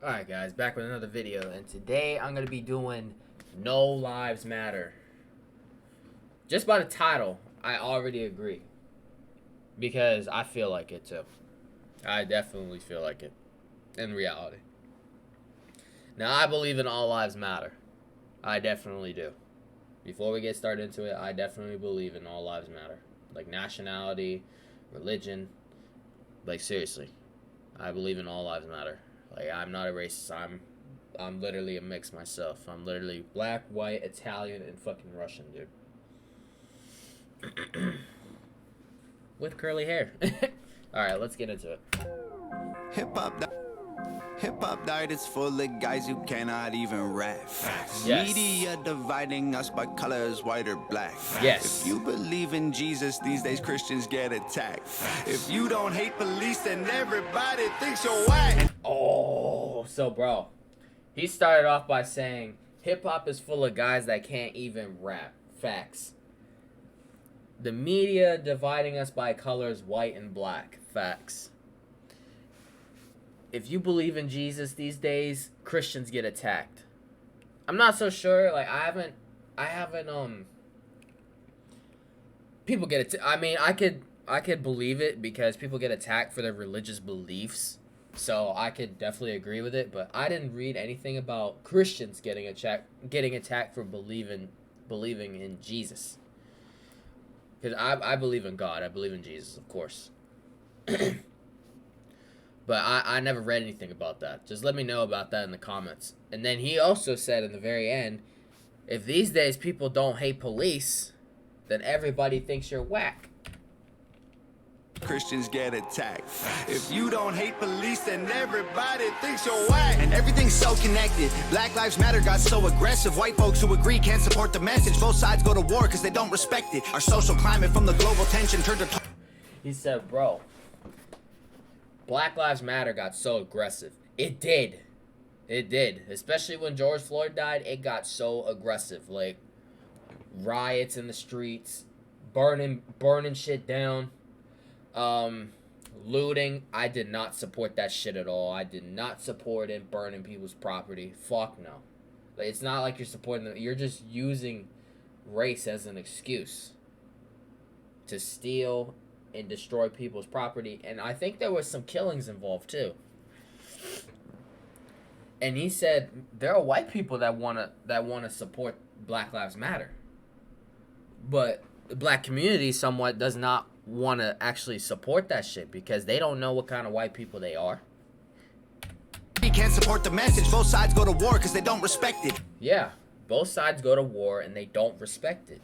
Alright guys, back with another video, and today I'm going to be doing No Lives Matter. Just by the title, I already agree. Because I feel like it too. I definitely feel like it. In reality. Now I believe in all lives matter. I definitely do. Before we get started into it, I definitely believe in all lives matter. Like nationality, religion. Like seriously. I believe in all lives matter. Like, I'm not a racist. I'm literally a mix myself. I'm literally black, white, Italian, and fucking Russian, dude. With curly hair. Alright, let's get into it. Hip-hop diet is full of guys who cannot even rap. Yes. Media dividing us by colors, white or black. Yes. If you believe in Jesus, these days Christians get attacked. If you don't hate police, then everybody thinks you're whack. Oh, so bro, he started off by saying hip-hop is full of guys that can't even rap. Facts. The media dividing us by colors, white and black. Facts. If you believe in Jesus these days, Christians get attacked. I'm not so sure. Like, I haven't, people get I mean, I could believe it because people get attacked for their religious beliefs. So I could definitely agree with it, but I didn't read anything about Christians getting attacked for believing in Jesus. Because I believe in God. I believe in Jesus, of course. But I never read anything about that. Just let me know about that in the comments. And then he also said in the very end, if these days people don't hate police, then everybody thinks you're whack. Christians get attacked. If you don't hate police, then everybody thinks you're whack. And everything's so connected. Black Lives Matter got so aggressive. White folks who agree can't support the message. Both sides go to war because they don't respect it. Our social climate from the global tension turned to... He said, bro, Black Lives Matter got so aggressive. It did. It did. Especially when George Floyd died, it got so aggressive. Like, riots in the streets, burning shit down, looting. I did not support that shit at all. I did not support it, burning people's property. Fuck no. Like, it's not like you're supporting them. You're just using race as an excuse to steal and destroy people's property. And I think there was some killings involved too. And he said there are white people that wanna support Black Lives Matter, but the black community somewhat does not want to actually support that shit because they don't know what kind of white people they are. We can't support the message. Both sides go to war because they don't respect it. Yeah, both sides go to war and they don't respect it.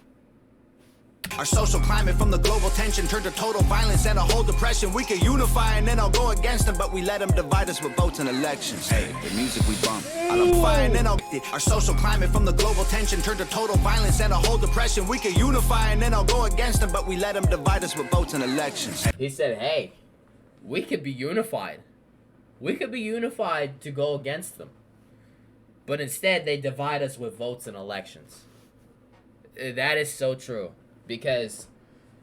Our social climate from the global tension turned to total violence and a whole depression. We could unify and then I'll go against them, but we let them divide us with votes and elections. Hey, the music we bump, I'll fire and then I'll... Our social climate from the global tension turned to total violence and a whole depression. We could unify and then I'll go against them, but we let them divide us with votes and elections. He said, hey, we could be unified. We could be unified to go against them. But instead, they divide us with votes and elections. That is so true. Because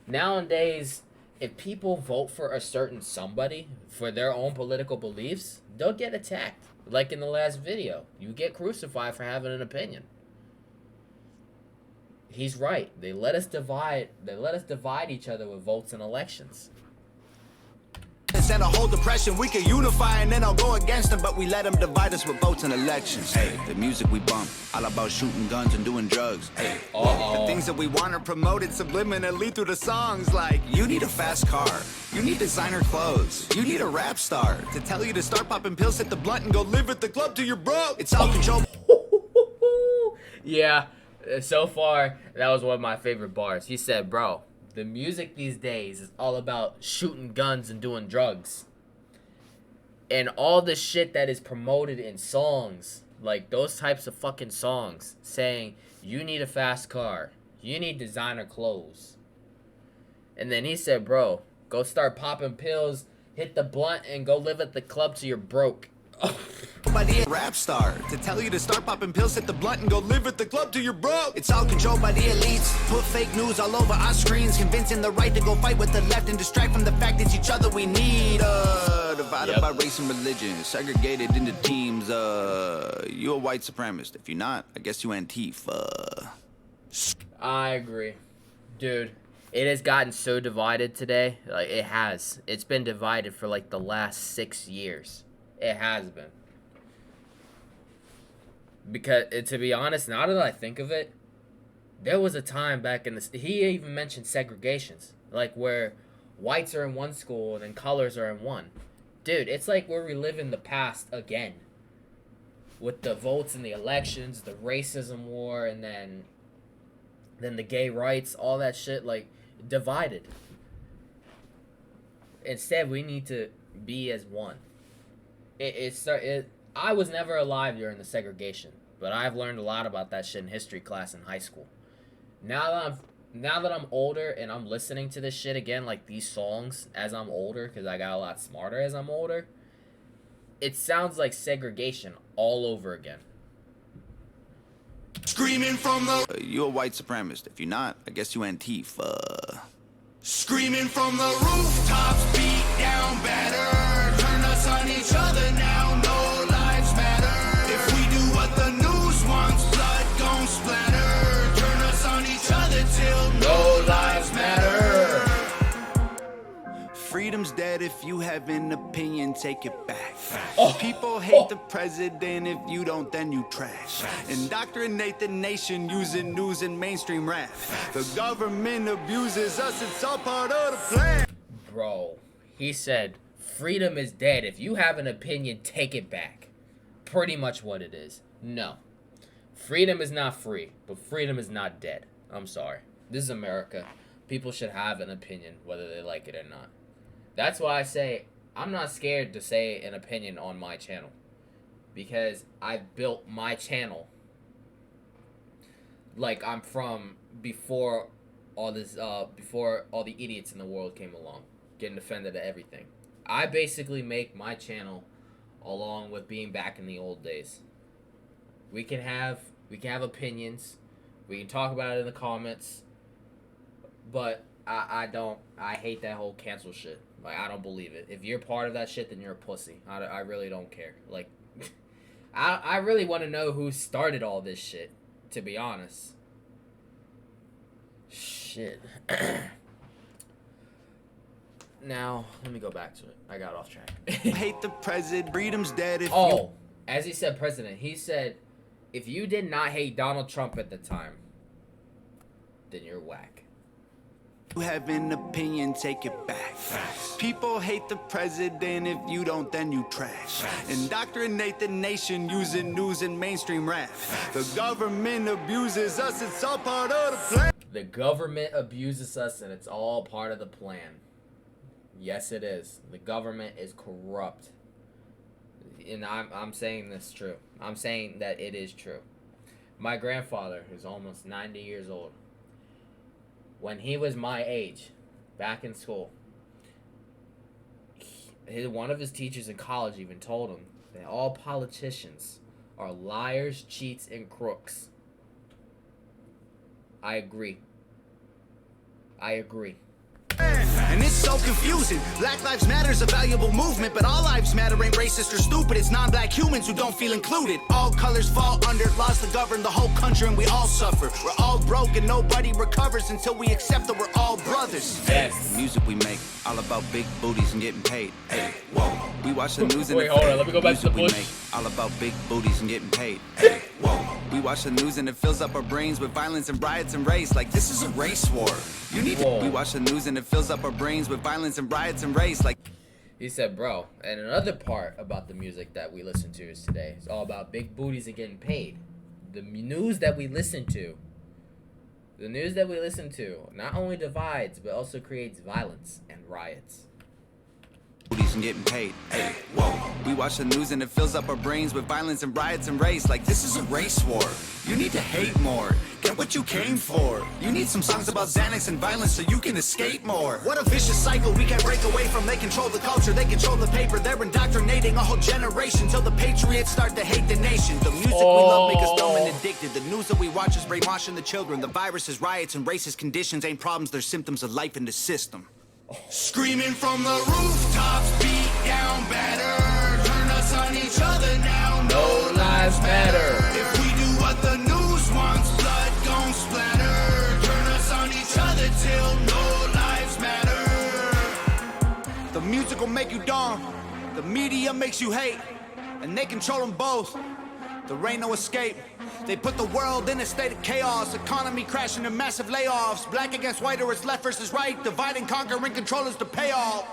nowadays, if people vote for a certain somebody for their own political beliefs, they'll get attacked. Like in the last video, you get crucified for having an opinion. He's right. They let us divide each other with votes and elections. And a whole depression. We could unify and then I'll go against them, but we let them divide us with votes and elections. Hey, the music we bump, all about shooting guns and doing drugs. Hey, the things that we want are promoted subliminally through the songs, like you need a fast car, you need designer clothes, you need a rap star to tell you to start popping pills, hit the blunt, and go live at the club till you're broke. It's all controlled. Yeah, so far that was one of my favorite bars. He said, bro, the music these days is all about shooting guns and doing drugs. And all the shit that is promoted in songs, like those types of fucking songs, saying, you need a fast car, you need designer clothes. And then he said, bro, go start popping pills, hit the blunt, and go live at the club till you're broke. By the rap star to tell you to start popping pills, hit the blunt, and go live at the club till you're broke. It's all controlled by the elites. Put fake news all over our screens, convincing the right to go fight with the left and distract from the fact it's each other we need. The divided by race and religion, segregated into teams. You a white supremacist. If you're not, I guess you Antifa. I agree. Dude, it has gotten so divided today. Like, it has. It's been divided for, like, the last 6 years. It has been. Because, to be honest, now that I think of it, there was a time back in the... He even mentioned segregations. Like, where whites are in one school and then colors are in one. Dude, it's like we're reliving the past again. With the votes and the elections, the racism war, and then the gay rights, all that shit, like, divided. Instead, we need to be as one. I was never alive during the segregation, but I've learned a lot about that shit in history class in high school. Now that I'm older and I'm listening to this shit again, like these songs, as I'm older, because I got a lot smarter as I'm older, it sounds like segregation all over again. Screaming from the... you a white supremacist. If you're not, I guess you Antifa. Screaming from the rooftops, beat down better. Turn us on each other now, no lives matter. If we do what the news wants, blood gon' splatter. Turn us on each other till no lives matter. Freedom's dead. If you have an opinion, take it back. People hate the president. If you don't, then you trash. Indoctrinate the nation using news and mainstream rap. The government abuses us. It's all part of the plan. Bro, he said, freedom is dead. If you have an opinion, take it back. Pretty much what it is. No. Freedom is not free, but freedom is not dead. I'm sorry. This is America. People should have an opinion, whether they like it or not. That's why I say I'm not scared to say an opinion on my channel. Because I built my channel like I'm from before all this, before all the idiots in the world came along, getting offended at everything. I basically make my channel along with being back in the old days. We can have opinions. We can talk about it in the comments. But I hate that whole cancel shit. Like, I don't believe it. If you're part of that shit, then you're a pussy. I really don't care. Like, I really want to know who started all this shit, to be honest. Shit. Now, let me go back to it. I got off track. Hate the president. Freedom's dead. If as he said president, he said, if you did not hate Donald Trump at the time, then you're whack. You have an opinion, take it back. People hate the president. If you don't, then you trash. Indoctrinate the nation using news and mainstream rap. The government abuses us. It's all part of the plan. The government abuses us, and it's all part of the plan. Yes, it is. The government is corrupt. And I'm saying this true. I'm saying that it is true. My grandfather, who's almost 90 years old, when he was my age, back in school, one of his teachers in college even told him that all politicians are liars, cheats, and crooks. I agree. And it's so confusing. Black Lives Matter is a valuable movement, but all lives matter ain't racist or stupid. It's non-black humans who don't feel included. All colors fall under laws to govern the whole country, and we all suffer. We're all broke and nobody recovers until we accept that we're all brothers. Yes. The music we make, all about big booties and getting paid. Hey, whoa. We watch the news and wait, hold on. Let me go back to the bush. All about big booties and getting paid. Hey, whoa. We watch the news and it fills up our brains with violence and riots and race. Like this is a race war. You need to. We watch the news and it fills up our brains with violence and riots and race. Like he said, bro. And another part about the music that we listen to is today. It's all about big booties and getting paid. The news that we listen to. Not only divides, but also creates violence and riots. Booties and getting paid. Hey, whoa. We watch the news and it fills up our brains with violence and riots and race. Like this is a race war. You need to hate more. Get what you came for. You need some songs about Xanax and violence so you can escape more. What a vicious cycle we can't break away from. They control the culture, they control the paper. They're indoctrinating a whole generation till the patriots start to hate the nation. The music we love make us dumb and addicted. The news that we watch is brainwashing the children. The viruses, riots, and racist conditions ain't problems. They're symptoms of life in the system. Screaming from the rooftops, beat down better. Turn us on each other now, No lives matter. If we do what the news wants, blood gon' splatter. Turn us on each other till no lives matter. The music will make you dumb, the media makes you hate, and they control them both. There ain't no escape. They put the world in a state of chaos. Economy crashing and massive layoffs. Black against white or it's left versus right. Divide and conquer and control is the payoff.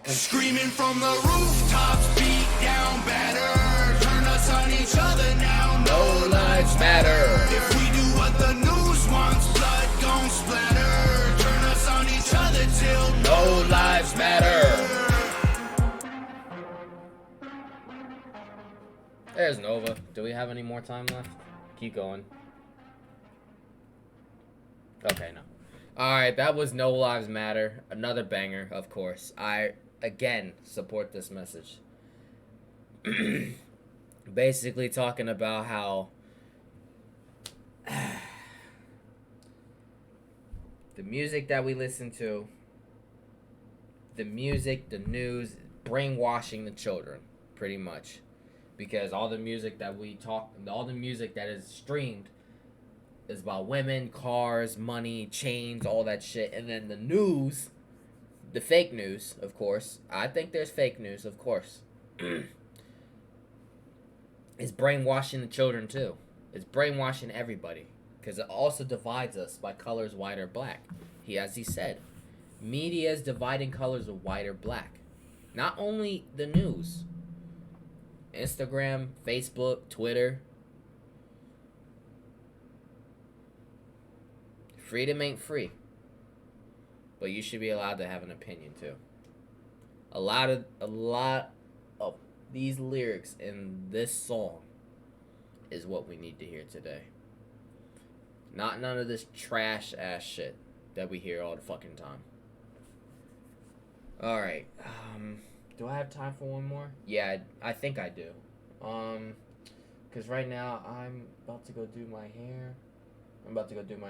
Screaming from the rooftops, beat down better. Turn us on each other now. No lives matter. If we do what the news wants, blood gon' splatter. Turn us on each other till No lives matter. There's Nova. Do we have any more time left? Keep going. Okay, no. Alright, that was No Lives Matter. Another banger, of course. I, again, support this message. Basically talking about how the music that we listen to, the music, the news, brainwashing the children, pretty much. Because all the music that all the music that is streamed is about women, cars, money, chains, all that shit. And then the news, the fake news, of course. I think there's fake news, of course. Is brainwashing the children too. It's brainwashing everybody. Because it also divides us by colors white or black. As he said, media is dividing colors of white or black. Not only the news. Instagram, Facebook, Twitter. Freedom ain't free. But you should be allowed to have an opinion too. A lot of these lyrics in this song is what we need to hear today. Not none of this trash ass shit that we hear all the fucking time. Alright. Do I have time for one more? Yeah, I think I do. Because right now I'm about to go do my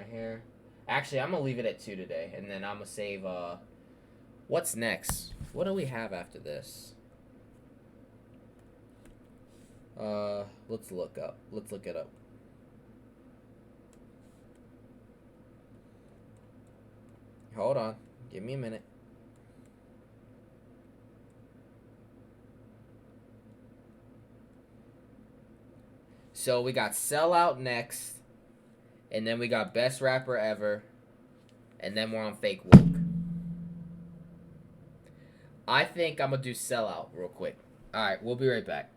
hair. Actually, I'm going to leave it at 2 today. And then I'm going to save, what's next? What do we have after this? Let's look it up. Hold on. Give me a minute. So we got Sellout next, and then we got Best Rapper Ever, and then we're on Fake Woke. I think I'm going to do Sellout real quick. Alright, we'll be right back.